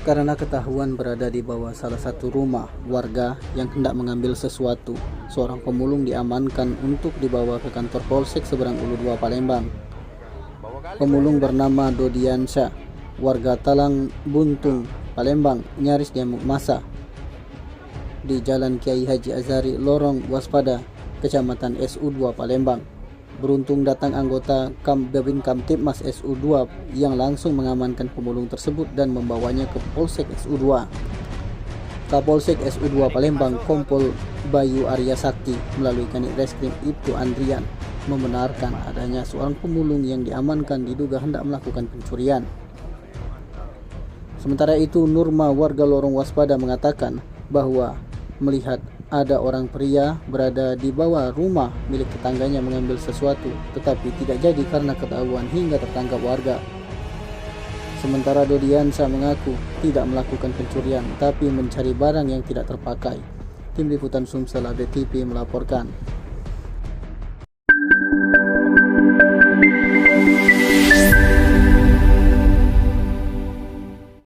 Karena ketahuan berada di bawah salah satu rumah warga yang hendak mengambil sesuatu, seorang pemulung diamankan untuk dibawa ke kantor Polsek Seberang Ulu 2 Palembang. Pemulung bernama Dodiansyah, warga Talang Buntung, Palembang, nyaris diamuk massa di Jalan Kiai Haji Azhari, Lorong Waspada, Kecamatan SU2 Palembang. Beruntung datang anggota Babin Kamtibmas SU2 yang langsung mengamankan pemulung tersebut dan membawanya ke Polsek SU2. Kapolsek SU2 Palembang Kompol Bayu Arya Sakti melalui Kanit Reskrim Ibtu Andrian membenarkan adanya seorang pemulung yang diamankan diduga hendak melakukan pencurian. Sementara itu, Nurma warga Lorong Waspada mengatakan bahwa melihat ada orang pria berada di bawah rumah milik tetangganya mengambil sesuatu, tetapi tidak jadi karena ketahuan hingga tertangkap warga. Sementara Dodiansyah mengaku tidak melakukan pencurian, tapi mencari barang yang tidak terpakai. Tim Liputan Sumsel ABTV melaporkan.